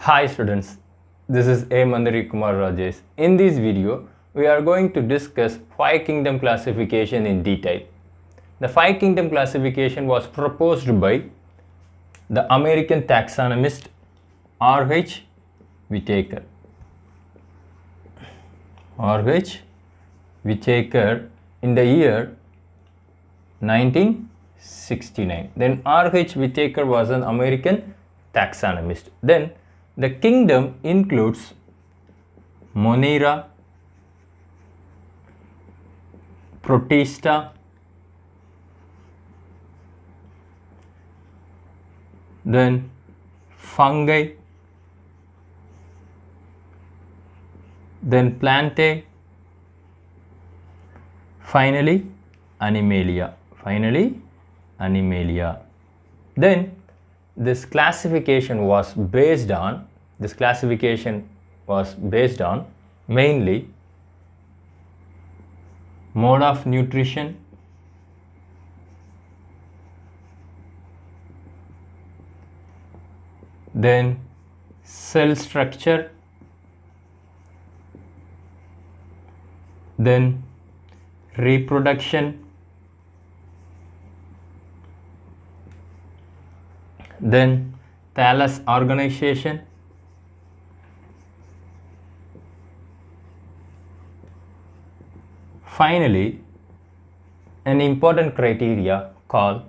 Hi students, this is A. Mandari Kumar Rajesh. In this video, we are going to discuss 5 kingdom classification in detail. The 5 kingdom classification was proposed by the American taxonomist R.H. Whitaker. R.H. Whitaker in the year 1969. Then R.H. Whitaker was an American taxonomist. Then the kingdom includes Monera, Protista, then fungi, then plantae, finally Animalia. Then this classification was based on mainly mode of nutrition, then cell structure, then reproduction, then thallus organization, finally an important criteria called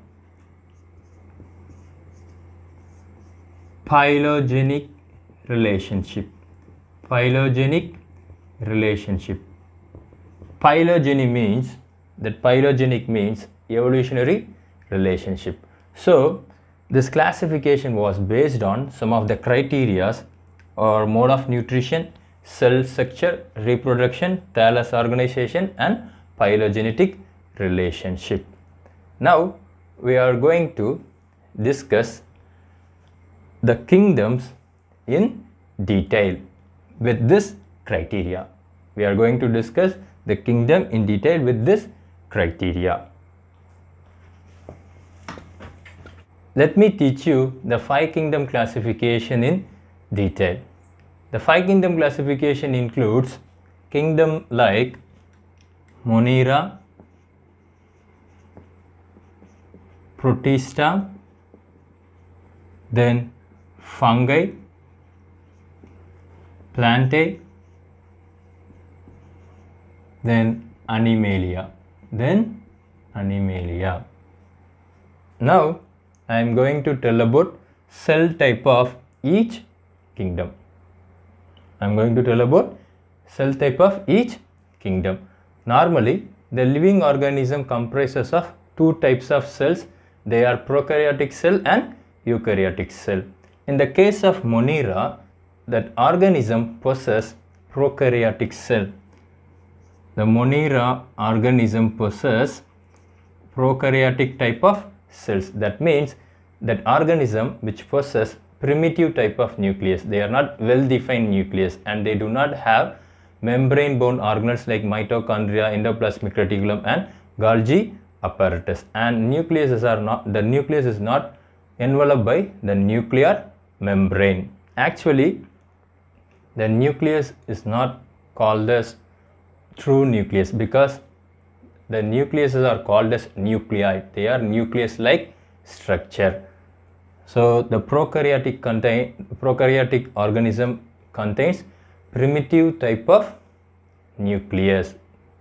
phylogenetic relationship. Phylogeny means phylogenic means evolutionary relationship. So this classification was based on some of the criteria or mode of nutrition, cell structure, reproduction, thallus organization and phylogenetic relationship. Now we are going to discuss the kingdoms in detail with this criteria. We are going to discuss the kingdom in detail with this criteria. Let me teach you the 5 kingdom classification in detail. The 5 kingdom classification includes kingdom like Monera, Protista, then fungi, plantae, then Animalia. Now I am going to tell about cell type of each kingdom. Normally, the living organism comprises of 2 types of cells. They are prokaryotic cell and eukaryotic cell. In the case of Monera, that organism possesses prokaryotic cell. The Monera organism possesses prokaryotic type of cells. That means that organism which possess primitive type of nucleus. They are not well defined nucleus and they do not have membrane bound organelles like mitochondria, endoplasmic reticulum and Golgi apparatus, and nucleus is not enveloped by the nuclear membrane. Actually, the nucleus is not called as true nucleus because the nucleuses are called as nuclei. They are nucleus like structure. So the prokaryotic organism contains primitive type of nucleus.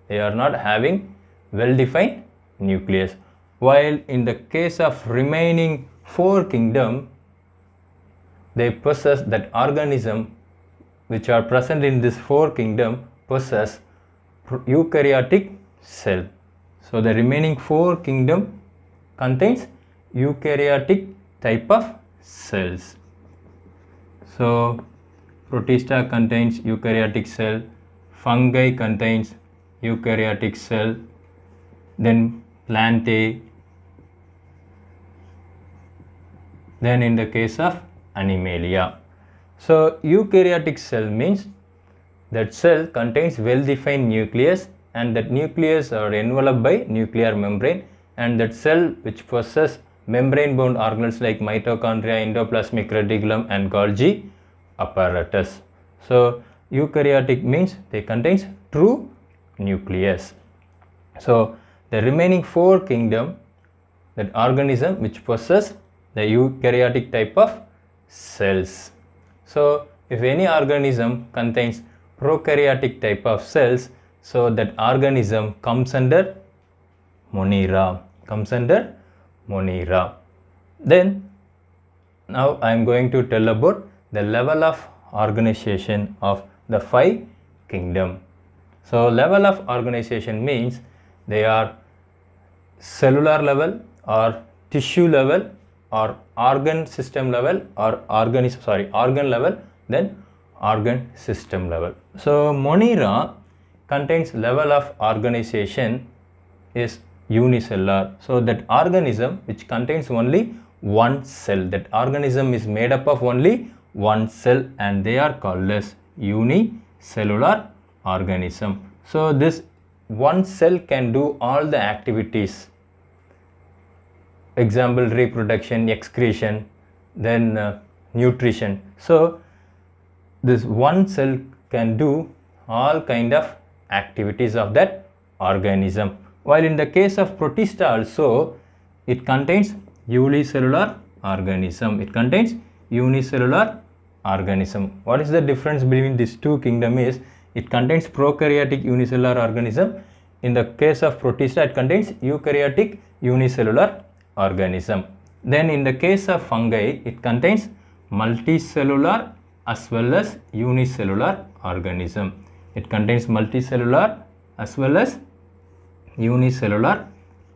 They are not having well defined nucleus, while in the case of remaining 4 kingdom, they possess that organism which are present in this 4 kingdom possess eukaryotic cell. So the remaining 4 kingdom contains eukaryotic type of cells. So Protista contains eukaryotic cell, fungi contains eukaryotic cell, then plantae, then in the case of Animalia. So eukaryotic cell means that cell contains well defined nucleus and that nucleus are enveloped by nuclear membrane, and that cell which possess membrane bound organelles like mitochondria, endoplasmic reticulum and Golgi apparatus. So eukaryotic means they contains true nucleus. So the remaining 4 kingdom, that organism which possess the eukaryotic type of cells. So if any organism contains prokaryotic type of cells, so that organism comes under Monera, Then now I am going to tell about the level of organization of the 5 kingdom. So level of organization means they are cellular level or tissue level or organ system level or organ level, then organ system level. So Monera contains level of organization is unicellular. So that organism which contains only one cell, that organism is made up of only one cell, and they are called as unicellular organism. So this one cell can do all the activities, example reproduction, excretion, then nutrition. So this one cell can do all kind of activities of that organism. While in the case of Protista also, it contains unicellular organism. What is the difference between these two kingdoms is, it contains prokaryotic unicellular organism. In the case of Protista, it contains eukaryotic unicellular organism. Then in the case of fungi, it contains multicellular as well as unicellular organism. It contains multicellular as well as unicellular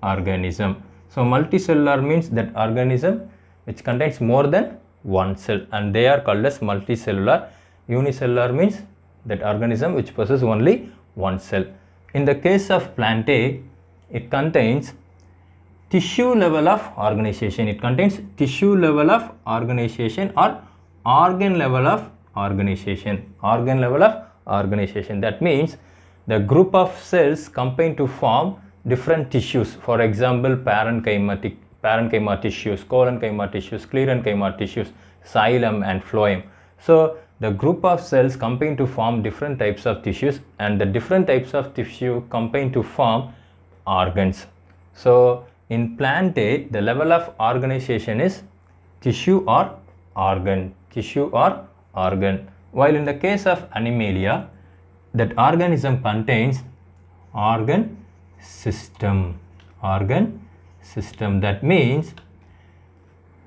organism. So multicellular means that organism which contains more than one cell, and they are called as multicellular. Unicellular means that organism which possesses only one cell. In the case of Plantae, it contains tissue level of organization. It contains tissue level of organization or organ level of organization. That means the group of cells combine to form different tissues. For example, parenchyma tissues, collenchyma tissues, sclerenchyma tissues, xylem and phloem. So the group of cells combine to form different types of tissues, and the different types of tissue combine to form organs. So in Plantae, the level of organization is tissue or organ. While in the case of Animalia, that organism contains organ system. That means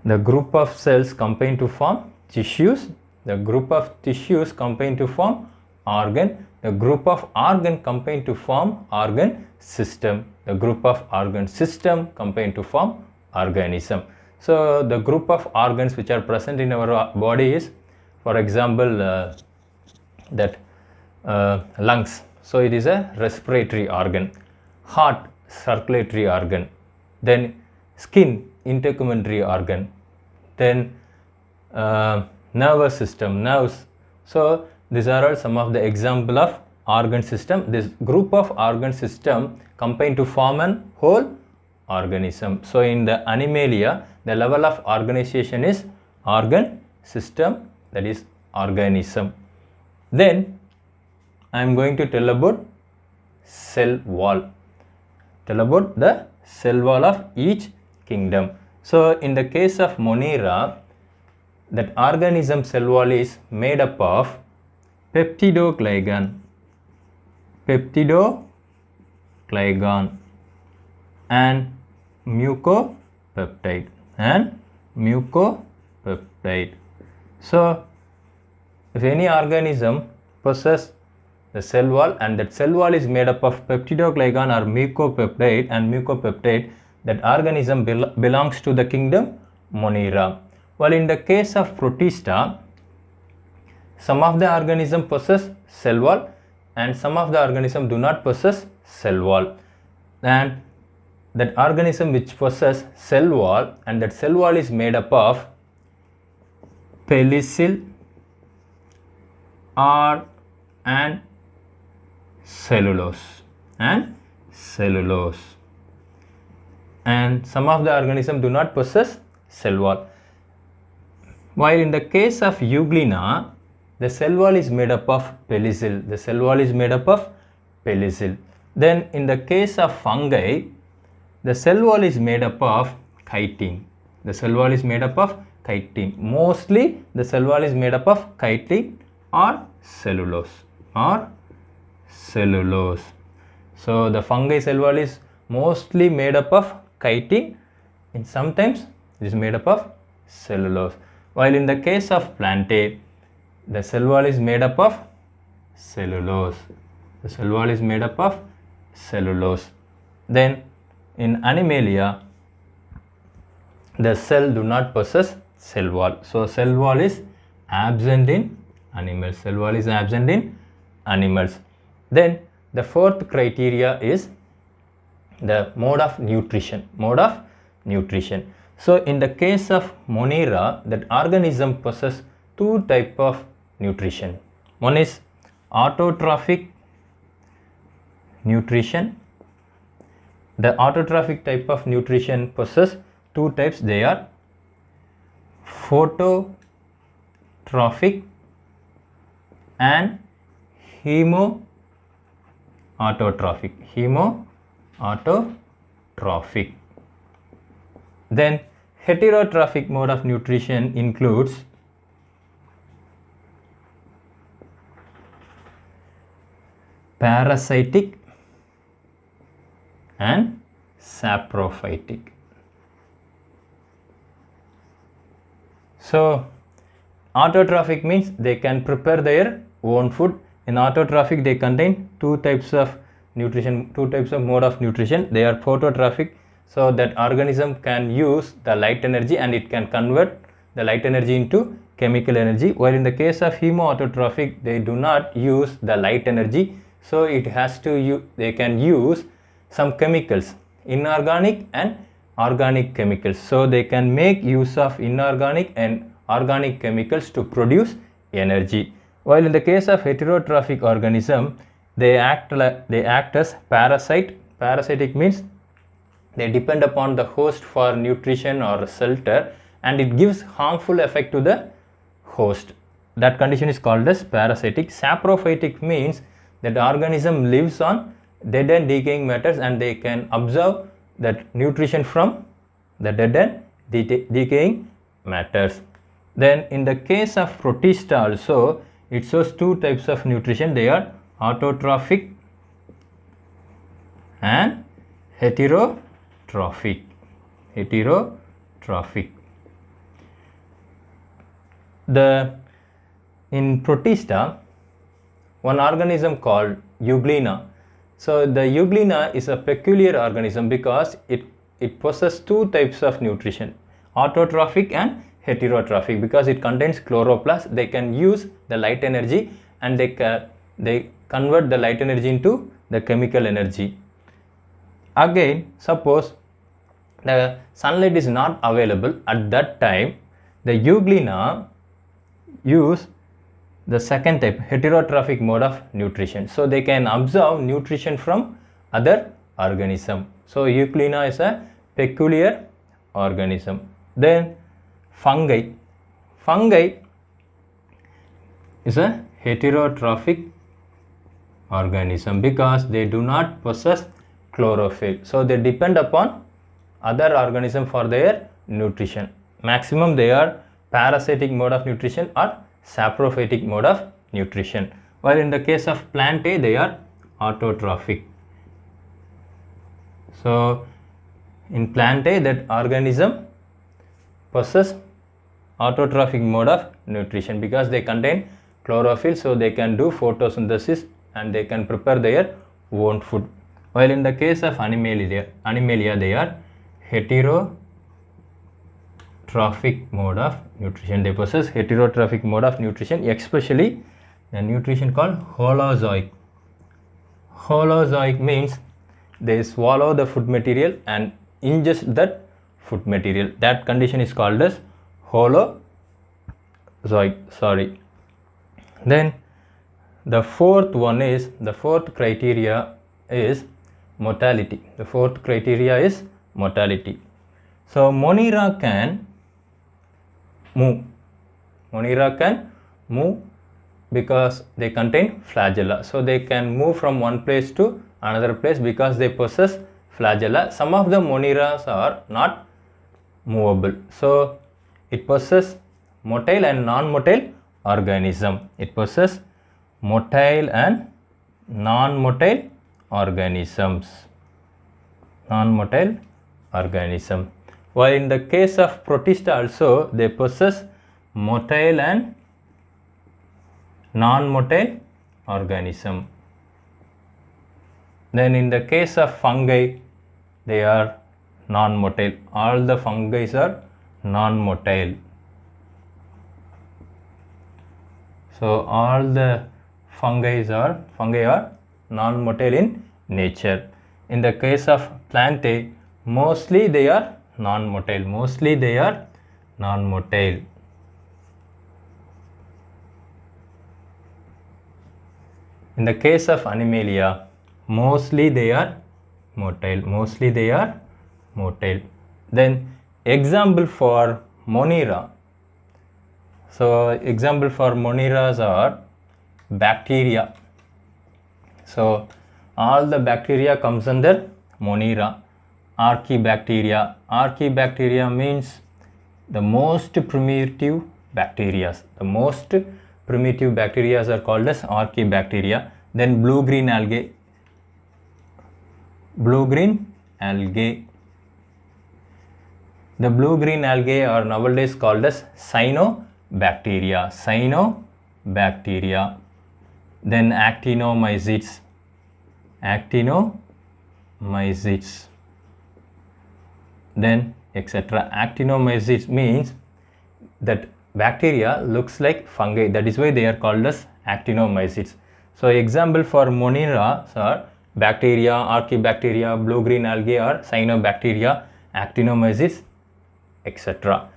the group of cells combine to form tissues, the group of tissues combine to form organ, the group of organ combine to form organ system, the group of organ system combine to form organism. So the group of organs which are present in our body is, for example, lungs. So it is a respiratory organ. Heart, circulatory organ. Then skin, integumentary organ. Then nervous system, nerves. So these are all some of the example of organ system. This group of organ system combine to form an whole organism. So in the Animalia, the level of organization is organ system, that is organism. Then I am going to tell about cell wall. The cell wall of each kingdom. So in the case of Monera, that organism cell wall is made up of peptidoglycan and mucopeptide. So if any organism possesses the cell wall, and that cell wall is made up of peptidoglycan or mucopeptide, that organism belongs to the kingdom Monera. While in the case of Protista, some of the organism possess cell wall and some of the organism do not possess cell wall. And that organism which possess cell wall, and that cell wall is made up of pellicil and cellulose, and some of the organism do not possess cell wall. While in the case of Euglena, the cell wall is made up of pelysyl. The cell wall is made up of pelysyl. Then in the case of fungi, the cell wall is made up of chitin. The cell wall is made up of chitin. Mostly the cell wall is made up of chitin or cellulose. So the fungi cell wall is mostly made up of chitin, and sometimes it is made up of cellulose. While in the case of plantae, the cell wall is made up of cellulose. The cell wall is made up of cellulose. Then in Animalia, the cell do not possess cell wall. So cell wall is absent in animals. Cell wall is absent in animals. Then the fourth criteria is the mode of nutrition. So in the case of Monera, that organism possess two type of nutrition. One is autotrophic nutrition. The autotrophic type of nutrition possess two types. They are phototrophic and hematotrophic. Then heterotrophic mode of nutrition includes parasitic and saprophytic. So autotrophic means they can prepare their own food. In autotrophic, they contain two types of nutrition, two types of mode of nutrition. They are phototrophic, so that organism can use the light energy and it can convert the light energy into chemical energy. While in the case of hematotrophic, they do not use the light energy, so it has to they can use some chemicals, inorganic and organic chemicals. So they can make use of inorganic and organic chemicals to produce energy. While in the case of heterotrophic organism, they act as parasite. Parasitic means they depend upon the host for nutrition or shelter, and it gives harmful effect to the host. That condition is called as parasitic. Saprophytic means that the organism lives on dead and decaying matters, and they can absorb that nutrition from the dead and decaying matters. Then in the case of Protista also, it shows two types of nutrition. They are autotrophic and heterotrophic. In Protista, one organism called Euglena. So the Euglena is a peculiar organism because it possesses two types of nutrition, autotrophic and heterotrophic. Because it contains chloroplast, they can use the light energy and they convert the light energy into the chemical energy. Again, suppose the sunlight is not available at that time, the Euglena use the second type, heterotrophic mode of nutrition. So they can absorb nutrition from other organism. So Euglena is a peculiar organism. Then fungi is a heterotrophic organism because they do not possess chlorophyll. So they depend upon other organism for their nutrition. Maximum they are parasitic mode of nutrition or saprophytic mode of nutrition. While in the case of Plantae, they are autotrophic. So in Plantae, that organism possess autotrophic mode of nutrition because they contain chlorophyll, so they can do photosynthesis and they can prepare their own food. While in the case of Animalia, they are heterotrophic mode of nutrition. They possess heterotrophic mode of nutrition, especially the nutrition called holozoic. Holozoic means they swallow the food material and ingest that food material. That condition is called as holozoic. Then the fourth criteria is mortality. The fourth criteria is mortality. So Monera can move because they contain flagella. So they can move from one place to another place because they possess flagella. Some of the Moniras are not movable. So it possesses motile and non-motile organism. It possesses motile and non-motile organisms. Non-motile organism. While in the case of Protista also they possess motile and non-motile organism. Then in the case of fungi they are non-motile. All the fungi are non-motile. So all the fungi are non-motile in nature. In the case of Plantae, mostly they are non-motile. Mostly they are non-motile. In the case of Animalia, mostly they are motile. Mostly they are motile. Then example for Monera. So example for Moneras are bacteria. So all the bacteria comes under Monera. Archaebacteria. Archaebacteria means the most primitive bacteria. The most primitive bacteria are called as archaebacteria. Then blue-green algae. Blue-green algae. The blue-green algae are nowadays called as cyanobacteria. Cyanobacteria. Then actinomycetes. Actinomycetes. Then etc. Actinomycetes means that bacteria looks like fungi. That is why they are called as actinomycetes. So example for Monera are bacteria, archaebacteria, blue-green algae or cyanobacteria, actinomycetes, etc.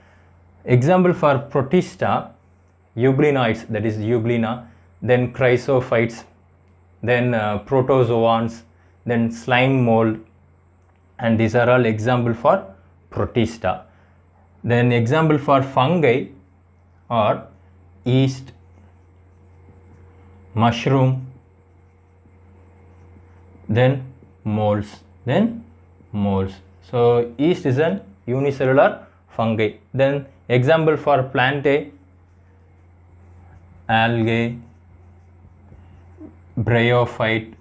Example for Protista, euglenoids, that is euglena, then chrysophytes, then protozoans, then slime mold, and these are all example for Protista. Then example for fungi are yeast, mushroom, then molds. So yeast is an unicellular fungi. Then example for Plantae, algae, bryophyte,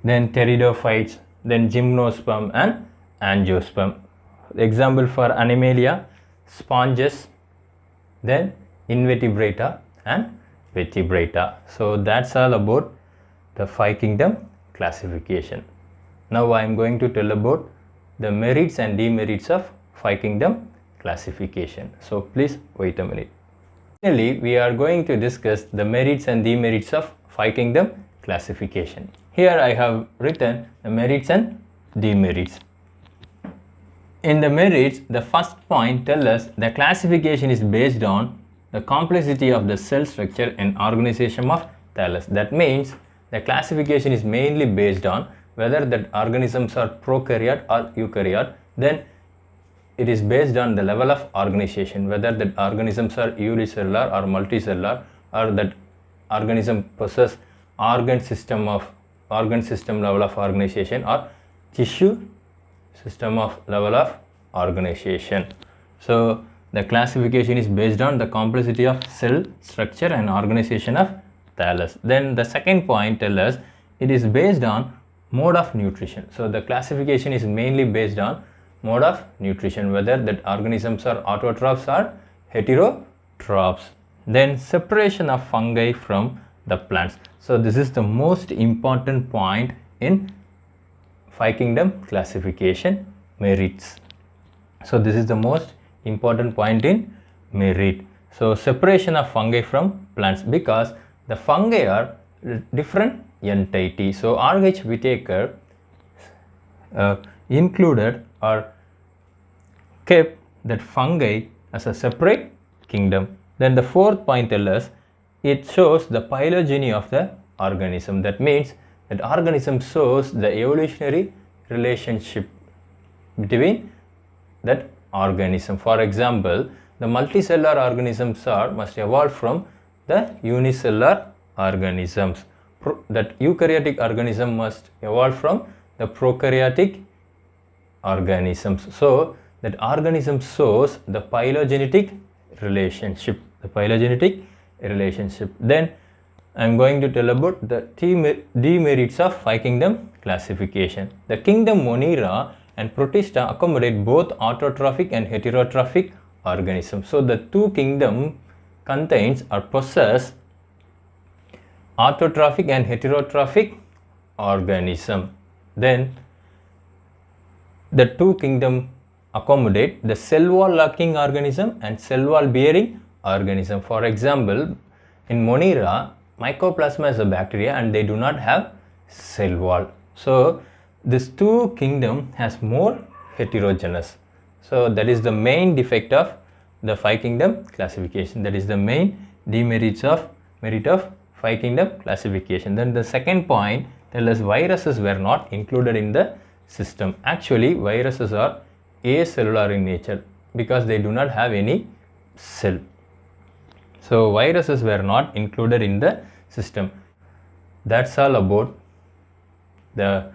then pteridophytes, then gymnosperm and angiosperm. Example for Animalia, sponges, then invertebrata and vertebrata. So that's all about the 5 kingdom classification. Now I am going to tell about the merits and demerits of 5 kingdom classification. So please wait a minute. Finally, we are going to discuss the merits and demerits of 5 kingdom classification. Here I have written the merits and demerits. In the merits, the first point tells us the classification is based on the complexity of the cell structure and organization of thallus. That means the classification is mainly based on whether that organisms are prokaryote or eukaryote. Then it is based on the level of organization, whether that organisms are unicellular or multicellular, or that organism possess organ system level of organization or tissue system of level of organization. So the classification is based on the complexity of cell structure and organization of thallus. Then the second point tells us it is based on mode of nutrition. So the classification is mainly based on mode of nutrition, whether that organisms are autotrophs or heterotrophs. Then separation of fungi from the plants. So this is the most important point in 5 kingdom classification merits. So this is the most important point in merit. So separation of fungi from plants, because the fungi are different entity. So R.H. Whitaker included or kept that fungi as a separate kingdom. Then the fourth point tells us it shows the phylogeny of the organism. That means that organism shows the evolutionary relationship between that organism. For example, the multicellular organisms must evolve from the unicellular organisms. That eukaryotic organism must evolve from the prokaryotic organisms. So that organism shows the phylogenetic relationship. Then I am going to tell about the demerits of 5 kingdom classification. The kingdom Monera and Protista accommodate both autotrophic and heterotrophic organisms. So the 2 kingdom contains or possess autotrophic and heterotrophic organism. Then the 2 kingdom accommodate the cell wall lacking organism and cell wall bearing organism. For example, in Monera, Mycoplasma is a bacteria and they do not have cell wall. So this 2 kingdom has more heterogeneous. So that is the main defect of the 5 kingdom classification. That is the main demerits of 5 kingdom classification. Then the second point tells us viruses were not included in the system. Actually, viruses are acellular in nature because they do not have any cell. So viruses were not included in the system. That's all about the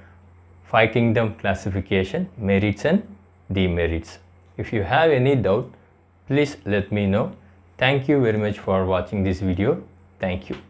5 kingdom classification, merits and demerits. If you have any doubt, please let me know. Thank you very much for watching this video. Thank you.